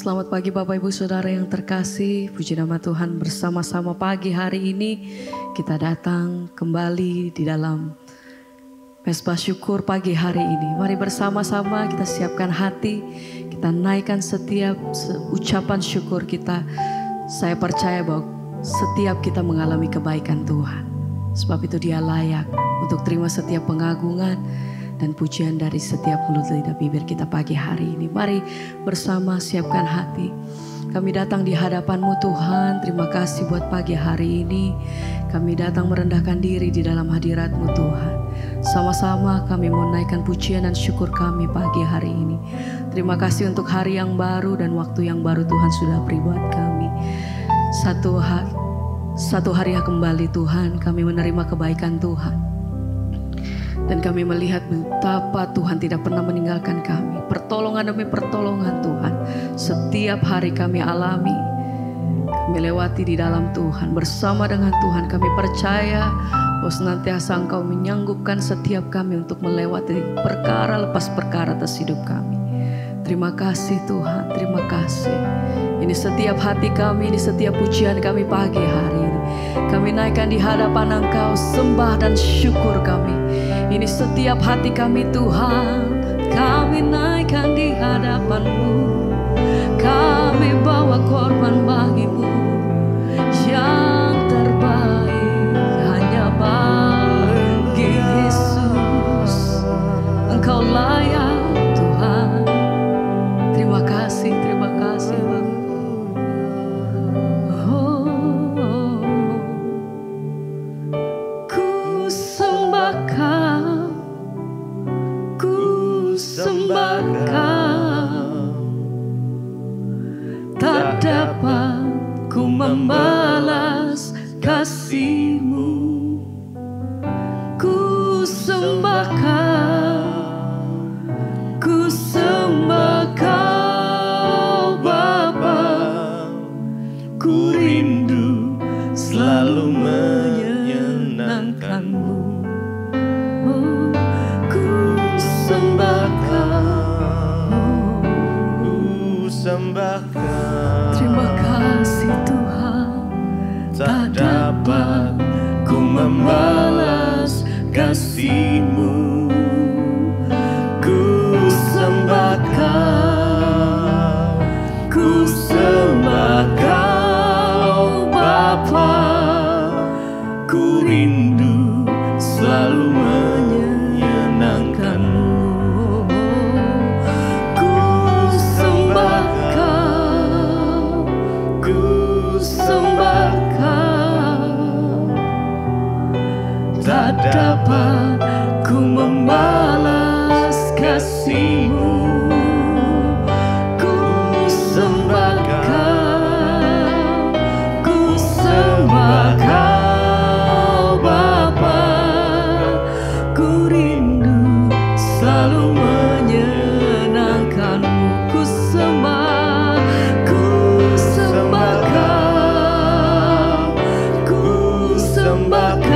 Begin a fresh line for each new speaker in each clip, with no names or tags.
Selamat pagi Bapak Ibu Saudara yang terkasih. Puji nama Tuhan, bersama-sama pagi hari ini kita datang kembali di dalam Mesbah Syukur pagi hari ini. Mari bersama-sama kita siapkan hati, kita naikkan setiap ucapan syukur kita. Saya percaya bahwa setiap kita mengalami kebaikan Tuhan. Sebab itu Dia layak untuk terima setiap pengagungan dan pujian dari setiap mulut lidah bibir kita pagi hari ini. Mari bersama siapkan hati. Kami datang di hadapan-Mu Tuhan. Terima kasih buat pagi hari ini. Kami datang merendahkan diri di dalam hadirat-Mu Tuhan. Sama-sama kami mau naikkan pujian dan syukur kami pagi hari ini. Terima kasih untuk hari yang baru dan waktu yang baru Tuhan sudah beri buat kami. Satu hari kembali Tuhan kami menerima kebaikan Tuhan. Dan kami melihat betapa Tuhan tidak pernah meninggalkan kami. Pertolongan demi pertolongan Tuhan. Setiap hari kami alami. Kami lewati di dalam Tuhan. Bersama dengan Tuhan kami percaya bahwa senantiasa Engkau menyanggupkan setiap kami untuk melewati perkara lepas perkara atas hidup kami. Terima kasih Tuhan, terima kasih. Ini setiap hati kami, ini setiap pujian kami pagi hari ini. Kami naikkan di hadapan Engkau, sembah dan syukur kami. Ini setiap hati kami Tuhan, kami naikkan di hadapan-Mu. Kami bawa korban bagi-Mu yang terbaik hanya bagi Yesus. Engkau layak Tuhan. Terima kasih Bang. Tak dapat ku membalas kasih-Mu. Ku sembahkan, ku sembah Kau Bapa. Ku rindu selalu menyenangkan-Mu. Ku sembahkan, terima kasih Tuhan. Tak dapat ku membalas kasih-Mu. Ku sembahkan, ku sembah Kau Bapa. Ku rindu selalu menyenangkan-Mu. Tak dapat ku membalas kasih-Mu. Ku sembahkan, ku sembah Kau Bapa. Ku rindu selalu menyenangkan-Mu. Ku sembah, ku sembah Kau, ku sembah Kau.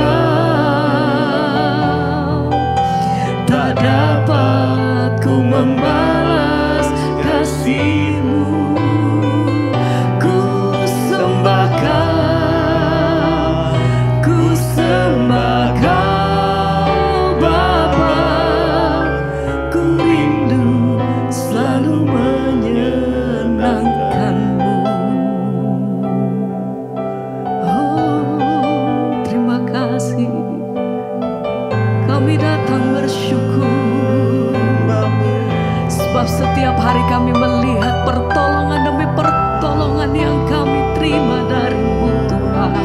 Tak dapat ku membalas kasih-Mu. Ku sembahkan, ku sembah Kau Bapa. Ku rindu selalu menyenangkan-Mu. Oh, terima kasih. Kami datang bersyukur, sebab setiap hari kami melihat pertolongan demi pertolongan yang kami terima dari-Mu Tuhan.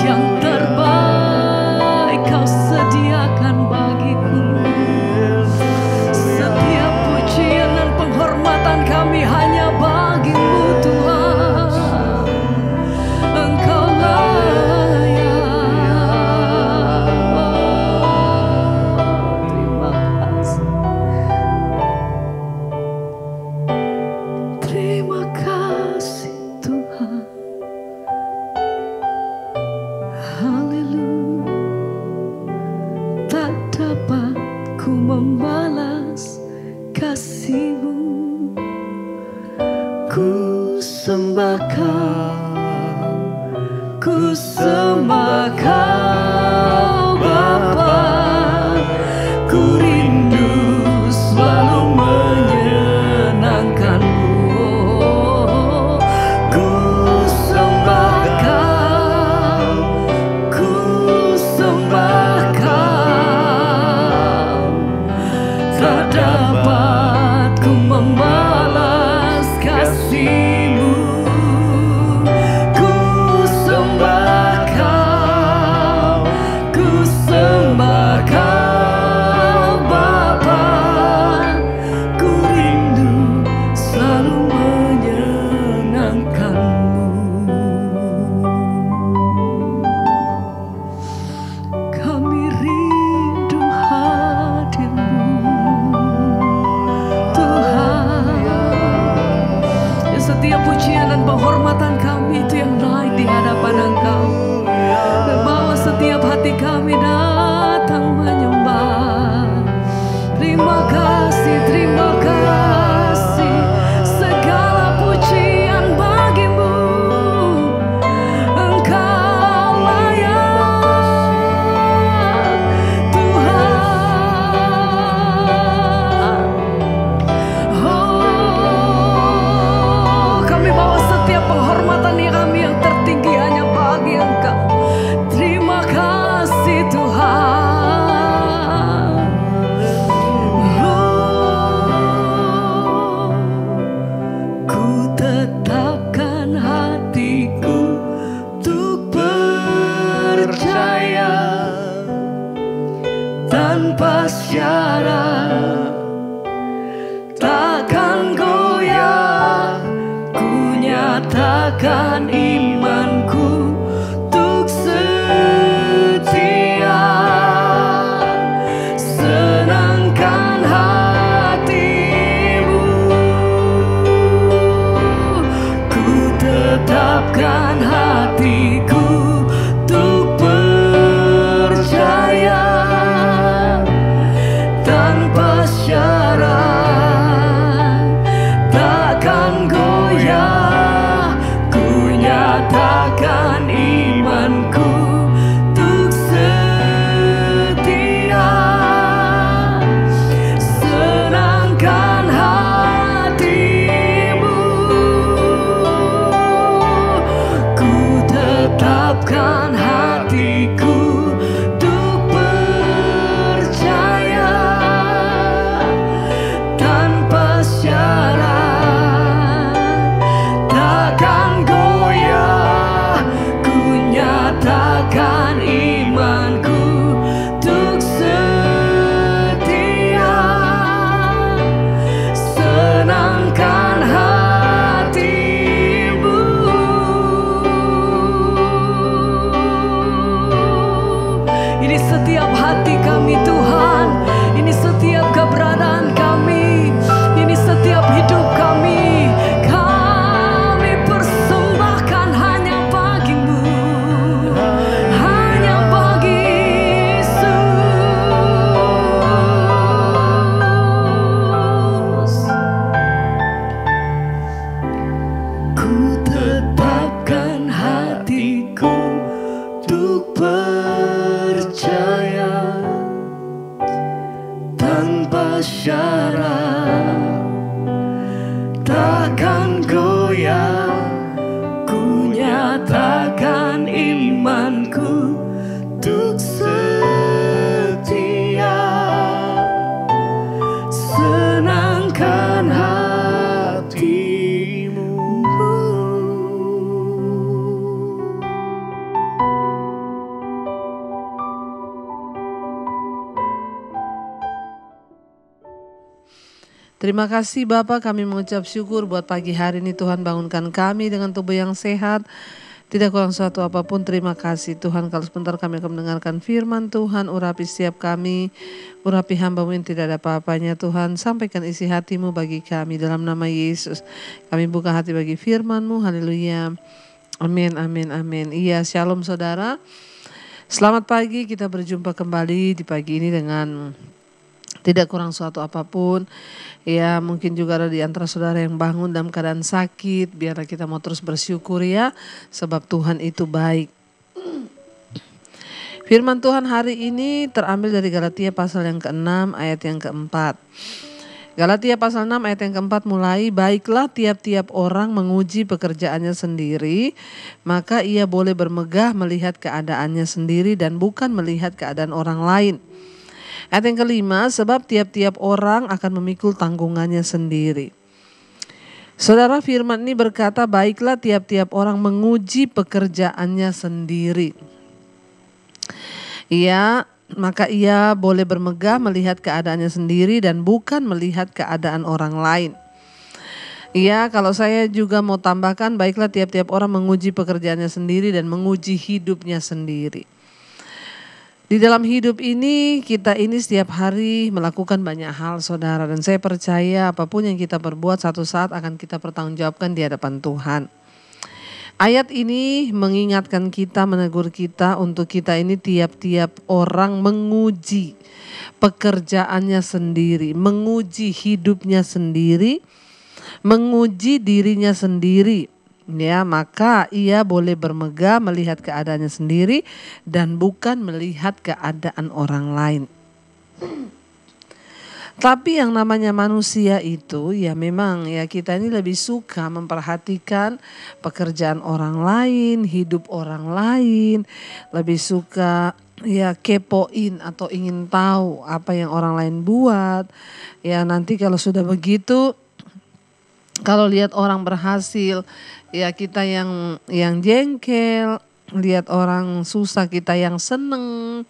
Yang terbaik Kau sediakan bagiku. Setiap pujian dan penghormatan kami hanya bagi-Mu Tuhan. Engkau layak. Terima kasih Tuhan. Haleluya. Tak dapat ku membalas kasih-Mu.
Ku sembah Kau, ku sembah Kau Bapa. Ku rindu selalu menyenangkan-Mu. Ku sembah Kau, ku sembah Kau. Tak dapat ku membalas kasih-Mu. Ku sembah Kau, ku sembah Kau Bapa. Ku rindu selalu menyenangkan-Mu. Kami rindu hadir-Mu, Tuhan. Ya, setiap pujian dan penghormatan kami itu yang naik di hadapan Engkau. Dan bawa setiap hati kami datang menyembah. Terima kasih, terima kasih. Segala pujian bagi-Mu. Engkau layak, Tuhan. Oh, kami bawa setiap penghormatan kami yang tertinggi hanya bagi Engkau. Terima kasih Tuhan. Oh, ku tetapkan hatiku untuk percaya tanpa syarat, takkan goyah. Ku nyatakan imanku untuk setia. Senangkan hati-Mu. Ku tetapkan hatiku untuk percaya tanpa syarat, takkan goyah. Ku nyatakan imanku untuk setia. Senangkan hati-Mu. Ku tetapkan hatiku untuk percaya tanpa syarat, takkan goyah. Ku nyatakan imanku untuk setia. Senangkan hati-Mu. Ini setiap hati kami Tuhan. Ini setiap keberadaan kami. Ini setiap hidup kami. Kami persembahkan hanya bagi-Mu. Hanya bagi Yesus. Ku tetapkan hatiku untuk percaya tanpa syarat, takkan goyah. Ku nyatakan imanku untuk setia. Senangkan hati-Mu.
Terima kasih Bapa, kami mengucap syukur buat pagi hari ini Tuhan bangunkan kami dengan tubuh yang sehat. Tidak kurang suatu apapun, terima kasih Tuhan. Kalau sebentar kami akan mendengarkan firman Tuhan, urapi setiap kami, urapi hamba-Mu yang tidak ada apa-apanya Tuhan. Sampaikan isi hati-Mu bagi kami dalam nama Yesus. Kami buka hati bagi firman-Mu, haleluya. Amin, amin, amin. Iya, shalom saudara. Selamat pagi, kita berjumpa kembali di pagi ini dengan Tidak kurang suatu apapun. Ya mungkin juga ada di antara saudara yang bangun dalam keadaan sakit. Biarlah kita mau terus bersyukur ya. Sebab Tuhan itu baik. Firman Tuhan hari ini terambil dari Galatia pasal yang ke-6 ayat yang ke-4. Galatia pasal 6 ayat yang ke-4 mulai, baiklah tiap-tiap orang menguji pekerjaannya sendiri, maka ia boleh bermegah melihat keadaannya sendiri dan bukan melihat keadaan orang lain. Ayat yang kelima, sebab tiap-tiap orang akan memikul tanggungannya sendiri. Saudara, firman ini berkata, baiklah tiap-tiap orang menguji pekerjaannya sendiri. Maka ia boleh bermegah melihat keadaannya sendiri dan bukan melihat keadaan orang lain. Kalau saya juga mau tambahkan, baiklah tiap-tiap orang menguji pekerjaannya sendiri dan menguji hidupnya sendiri. Di dalam hidup ini, kita ini setiap hari melakukan banyak hal, saudara. Dan saya percaya apapun yang kita perbuat satu saat akan kita pertanggungjawabkan di hadapan Tuhan. Ayat ini mengingatkan kita, menegur kita untuk kita ini tiap-tiap orang menguji pekerjaannya sendiri, menguji hidupnya sendiri, menguji dirinya sendiri. Maka ia boleh bermegah melihat keadaannya sendiri dan bukan melihat keadaan orang lain. Tapi yang namanya manusia itu memang kita ini lebih suka memperhatikan pekerjaan orang lain, hidup orang lain, lebih suka kepoin atau ingin tahu apa yang orang lain buat. Nanti kalau sudah begitu, kalau lihat orang berhasil, kita yang jengkel, lihat orang susah kita yang seneng.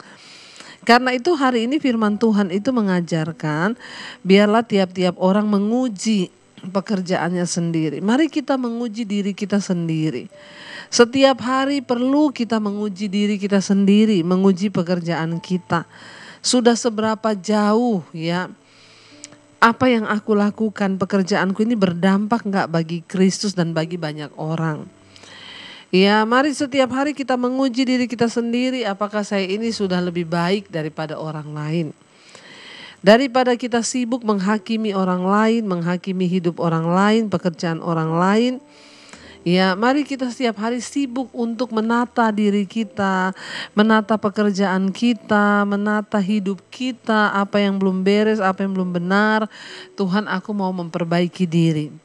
Karena itu hari ini firman Tuhan itu mengajarkan, biarlah tiap-tiap orang menguji pekerjaannya sendiri. Mari kita menguji diri kita sendiri. Setiap hari perlu kita menguji diri kita sendiri, menguji pekerjaan kita. Sudah seberapa jauh apa yang aku lakukan, pekerjaanku ini berdampak enggak bagi Kristus dan bagi banyak orang. Mari setiap hari kita menguji diri kita sendiri, apakah saya ini sudah lebih baik daripada orang lain. Daripada kita sibuk menghakimi orang lain, menghakimi hidup orang lain, pekerjaan orang lain. Mari kita setiap hari sibuk untuk menata diri kita, menata pekerjaan kita, menata hidup kita, apa yang belum beres, apa yang belum benar. Tuhan, aku mau memperbaiki diri.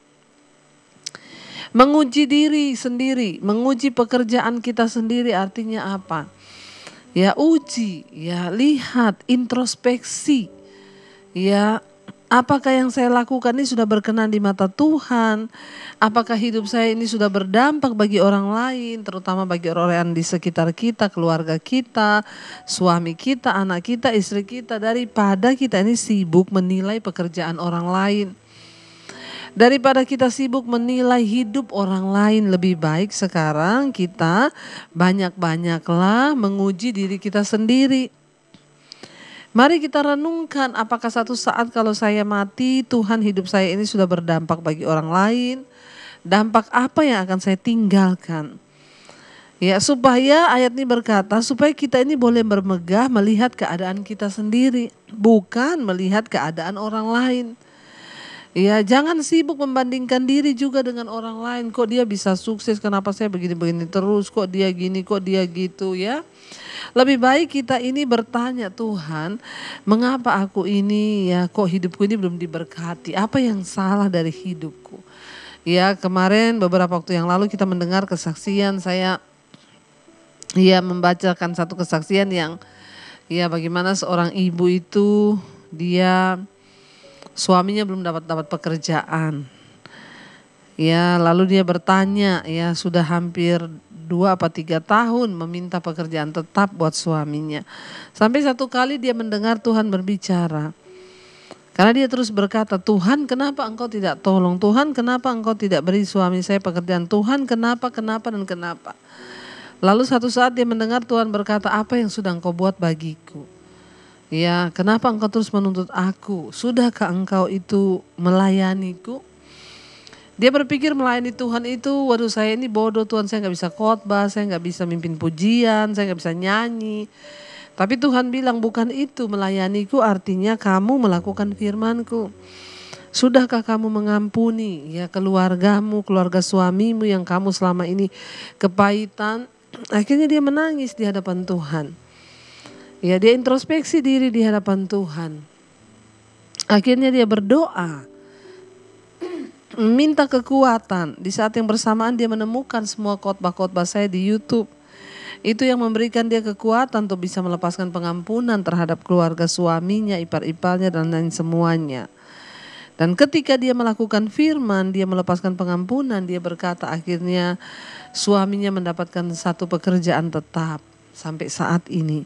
Menguji diri sendiri, menguji pekerjaan kita sendiri artinya apa? Uji, lihat, introspeksi. Apakah yang saya lakukan ini sudah berkenan di mata Tuhan? Apakah hidup saya ini sudah berdampak bagi orang lain, terutama bagi orang-orang di sekitar kita, keluarga kita, suami kita, anak kita, istri kita, daripada kita ini sibuk menilai pekerjaan orang lain. Daripada kita sibuk menilai hidup orang lain, lebih baik sekarang kita banyak-banyaklah menguji diri kita sendiri. Mari kita renungkan, apakah satu saat kalau saya mati, Tuhan, hidup saya ini sudah berdampak bagi orang lain? Dampak apa yang akan saya tinggalkan? Supaya ayat ini berkata, supaya kita ini boleh bermegah melihat keadaan kita sendiri, bukan melihat keadaan orang lain. Jangan sibuk membandingkan diri juga dengan orang lain. Kok dia bisa sukses, kenapa saya begini-begini terus, kok dia gini, kok dia gitu Lebih baik kita ini bertanya, Tuhan, mengapa aku ini kok hidupku ini belum diberkati? Apa yang salah dari hidupku? Kemarin beberapa waktu yang lalu kita mendengar kesaksian, saya membacakan satu kesaksian yang bagaimana seorang ibu itu suaminya belum dapat pekerjaan. Lalu dia bertanya, sudah hampir 2 atau 3 tahun meminta pekerjaan tetap buat suaminya. Sampai satu kali dia mendengar Tuhan berbicara. Karena dia terus berkata, Tuhan, kenapa engkau tidak tolong? Tuhan, kenapa engkau tidak beri suami saya pekerjaan? Tuhan, kenapa dan kenapa? Lalu satu saat dia mendengar Tuhan berkata, apa yang sudah engkau buat bagiku? Kenapa engkau terus menuntut aku? Sudahkah engkau itu melayaniku? Dia berpikir melayani Tuhan itu, waduh saya ini bodoh Tuhan, saya gak bisa khotbah, saya gak bisa mimpin pujian, saya gak bisa nyanyi. Tapi Tuhan bilang bukan itu melayaniku, artinya kamu melakukan firman-Ku. Sudahkah kamu mengampuni ya keluargamu, keluarga suamimu yang kamu selama ini kepahitan? Akhirnya dia menangis di hadapan Tuhan. Ya, dia introspeksi diri di hadapan Tuhan. Akhirnya dia berdoa, minta kekuatan. Di saat yang bersamaan dia menemukan semua khotbah-khotbah saya di YouTube. Itu yang memberikan dia kekuatan untuk bisa melepaskan pengampunan terhadap keluarga suaminya, ipar-iparnya dan lain semuanya. Dan ketika dia melakukan firman, dia melepaskan pengampunan, dia berkata akhirnya suaminya mendapatkan satu pekerjaan tetap sampai saat ini.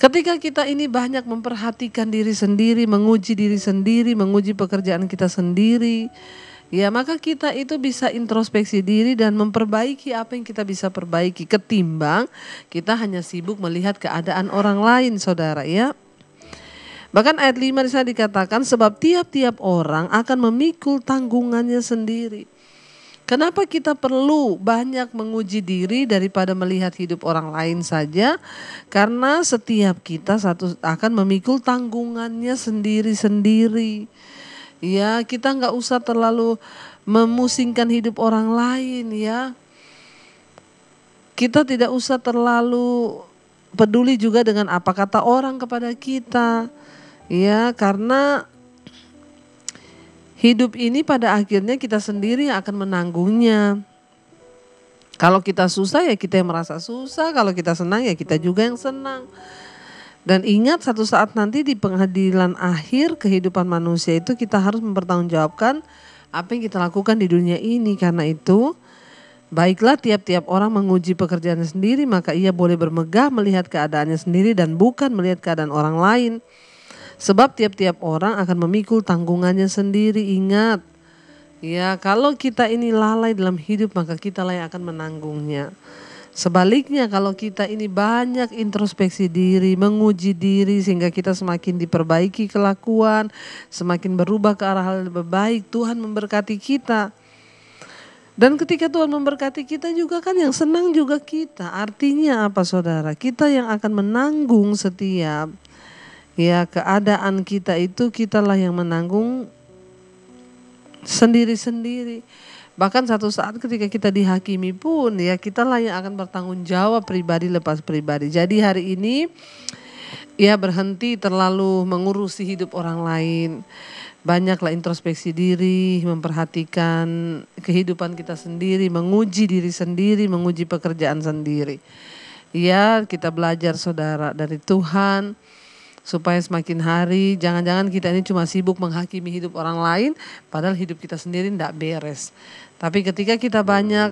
Ketika kita ini banyak memperhatikan diri sendiri, menguji diri sendiri, menguji pekerjaan kita sendiri, ya maka kita itu bisa introspeksi diri dan memperbaiki apa yang kita bisa perbaiki ketimbang kita hanya sibuk melihat keadaan orang lain, saudara ya. Bahkan ayat 5 di sana dikatakan sebab tiap-tiap orang akan memikul tanggungannya sendiri. Kenapa kita perlu banyak menguji diri daripada melihat hidup orang lain saja? Karena setiap kita akan memikul tanggungannya sendiri-sendiri. Ya, kita nggak usah terlalu memusingkan hidup orang lain ya. Kita tidak usah terlalu peduli juga dengan apa kata orang kepada kita. Ya, karena hidup ini pada akhirnya kita sendiri yang akan menanggungnya. Kalau kita susah ya kita yang merasa susah, kalau kita senang ya kita juga yang senang. Dan ingat satu saat nanti di pengadilan akhir kehidupan manusia itu kita harus mempertanggungjawabkan apa yang kita lakukan di dunia ini. Karena itu baiklah tiap-tiap orang menguji pekerjaannya sendiri, maka ia boleh bermegah melihat keadaannya sendiri dan bukan melihat keadaan orang lain. Sebab tiap-tiap orang akan memikul tanggungannya sendiri. Ingat, ya kalau kita ini lalai dalam hidup maka kita lah yang akan menanggungnya. Sebaliknya kalau kita ini banyak introspeksi diri, menguji diri sehingga kita semakin diperbaiki kelakuan, semakin berubah ke arah hal yang lebih baik, Tuhan memberkati kita. Dan ketika Tuhan memberkati kita juga kan yang senang juga kita. Artinya apa saudara? Kita yang akan menanggung setiap ya keadaan kita itu, kitalah yang menanggung sendiri-sendiri. Bahkan satu saat ketika kita dihakimi pun ya kitalah yang akan bertanggung jawab pribadi lepas pribadi. Jadi hari ini ya berhenti terlalu mengurusi hidup orang lain. Banyaklah introspeksi diri, memperhatikan kehidupan kita sendiri, menguji diri sendiri, menguji pekerjaan sendiri. Ya kita belajar saudara dari Tuhan. Supaya semakin hari jangan-jangan kita ini cuma sibuk menghakimi hidup orang lain padahal hidup kita sendiri tidak beres. Tapi ketika kita banyak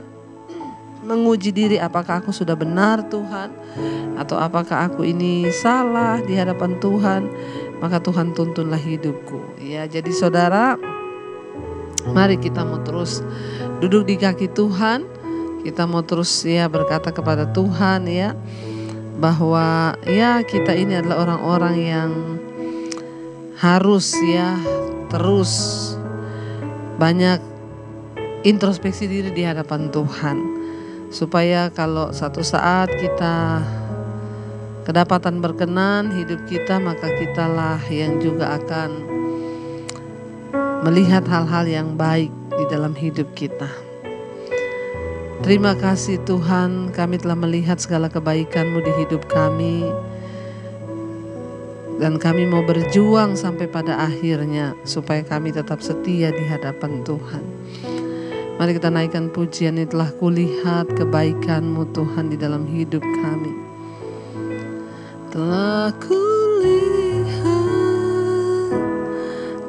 menguji diri, apakah aku sudah benar Tuhan atau apakah aku ini salah di hadapan Tuhan, maka Tuhan tuntunlah hidupku. Ya, jadi saudara, mari kita mau terus duduk di kaki Tuhan, kita mau terus ya berkata kepada Tuhan ya bahwa ya kita ini adalah orang-orang yang harus ya terus banyak introspeksi diri di hadapan Tuhan. Supaya kalau satu saat kita kedapatan berkenan hidup kita, maka kitalah yang juga akan melihat hal-hal yang baik di dalam hidup kita. Terima kasih Tuhan, kami telah melihat segala kebaikan-Mu di hidup kami. Dan kami mau berjuang sampai pada akhirnya supaya kami tetap setia di hadapan Tuhan. Mari kita naikkan pujian ini, telah kulihat kebaikan-Mu Tuhan di dalam hidup kami. Telah kulihat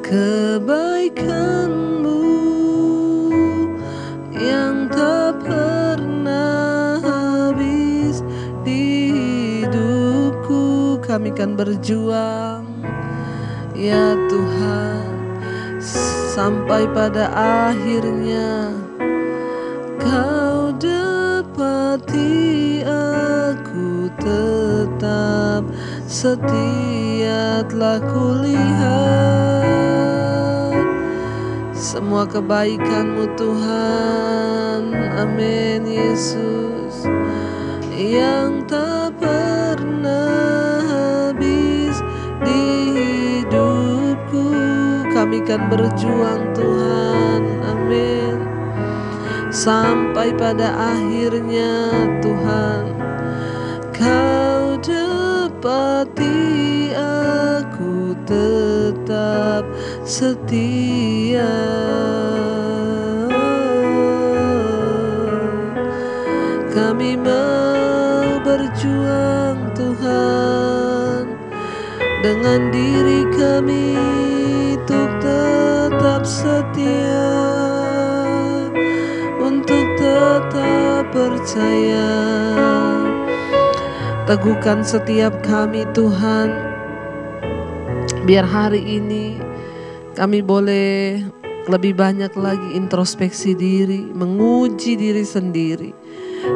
kebaikan-Mu yang tak pernah habis di hidupku. Kami kan berjuang ya Tuhan sampai pada akhirnya Kau dapati aku tetap setia. Telah kulihat semua kebaikan-Mu Tuhan, amin Yesus, yang tak pernah kami kan berjuang Tuhan. Amin. Sampai pada akhirnya Tuhan, Kau dapati aku tetap setia. Kami mau berjuang Tuhan, dengan diri kami untuk tetap setia, untuk tetap percaya. Teguhkan setiap kami Tuhan, biar hari ini kami boleh lebih banyak lagi introspeksi diri, menguji diri sendiri,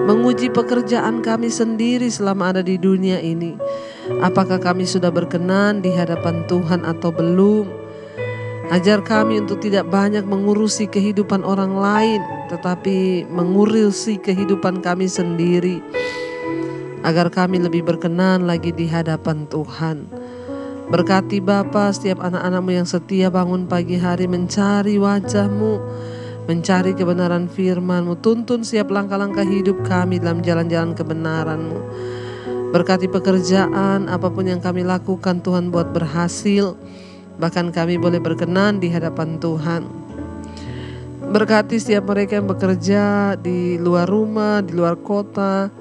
menguji pekerjaan kami sendiri selama ada di dunia ini. Apakah kami sudah berkenan di hadapan Tuhan atau belum? Ajar kami untuk tidak banyak mengurusi kehidupan orang lain, tetapi mengurusi kehidupan kami sendiri, agar kami lebih berkenan lagi di hadapan Tuhan. Berkati Bapa setiap anak-anak-Mu yang setia bangun pagi hari mencari wajah-Mu, mencari kebenaran firman-Mu. Tuntun setiap langkah-langkah hidup kami dalam jalan-jalan kebenaran-Mu. Berkati pekerjaan apapun yang kami lakukan Tuhan, buat berhasil, bahkan kami boleh berkenan di hadapan Tuhan. Berkati setiap mereka yang bekerja di luar rumah, di luar kota,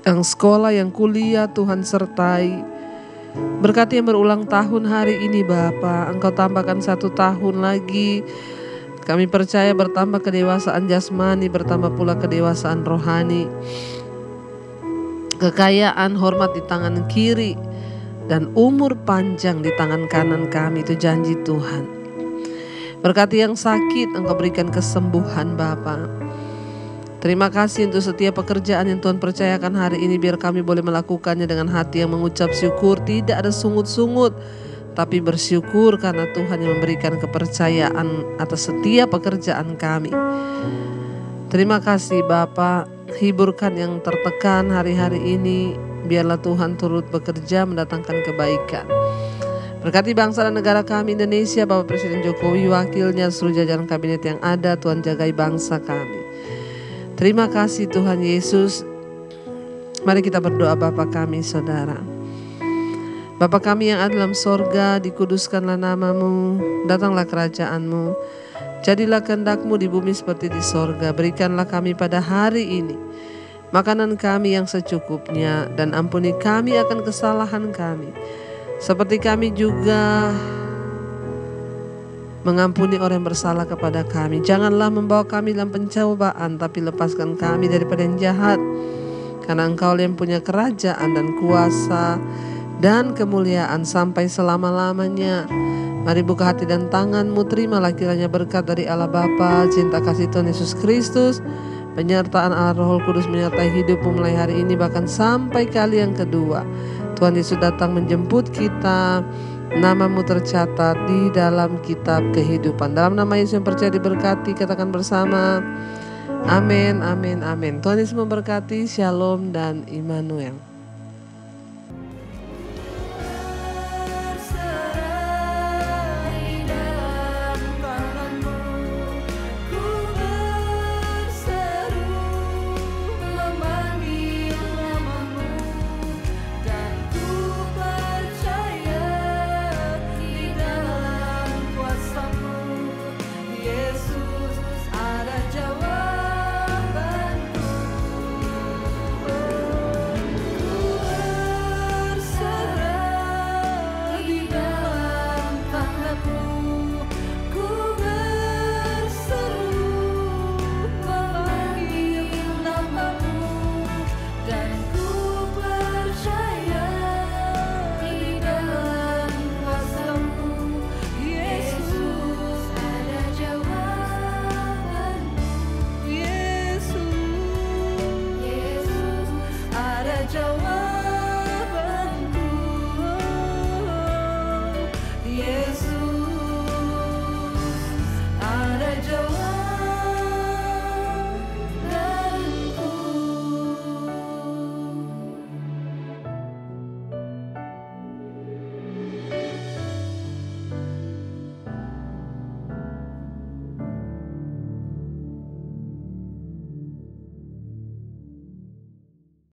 yang sekolah, yang kuliah, Tuhan sertai. Berkati yang berulang tahun hari ini Bapa, Engkau tambahkan 1 tahun lagi. Kami percaya bertambah kedewasaan jasmani, bertambah pula kedewasaan rohani. Kekayaan, hormat di tangan kiri, dan umur panjang di tangan kanan kami, itu janji Tuhan. Berkati yang sakit, Engkau berikan kesembuhan Bapa. Terima kasih untuk setiap pekerjaan yang Tuhan percayakan hari ini, biar kami boleh melakukannya dengan hati yang mengucap syukur, tidak ada sungut-sungut, tapi bersyukur karena Tuhan yang memberikan kepercayaan atas setiap pekerjaan kami. Terima kasih Bapa, hiburkan yang tertekan hari-hari ini, biarlah Tuhan turut bekerja mendatangkan kebaikan. Berkati bangsa dan negara kami Indonesia, Bapak Presiden Jokowi, wakilnya, seluruh jajaran kabinet yang ada, Tuhan jagai bangsa kami. Terima kasih Tuhan Yesus. Mari kita berdoa. Bapa kami Saudara, Bapa kami yang ada dalam sorga, dikuduskanlah nama-Mu, datanglah kerajaan-Mu, jadilah kehendak-Mu di bumi seperti di sorga. Berikanlah kami pada hari ini makanan kami yang secukupnya, dan ampuni kami akan kesalahan kami, seperti kami juga mengampuni orang yang bersalah kepada kami. Janganlah membawa kami dalam pencobaan, tapi lepaskan kami daripada yang jahat. Karena Engkau yang punya kerajaan dan kuasa dan kemuliaan sampai selama-lamanya. Mari buka hati dan tangan-Mu, terimalah kiranya berkat dari Allah Bapa, cinta kasih Tuhan Yesus Kristus, penyertaan Allah Roh Kudus menyertai hidupmu mulai hari ini bahkan sampai kali yang kedua. Tuhan Yesus datang menjemput kita, nama-Mu tercatat di dalam kitab kehidupan. Dalam nama Yesus yang percaya diberkati, katakan bersama, amin, amin, amin. Tuhan Yesus memberkati, shalom dan Immanuel.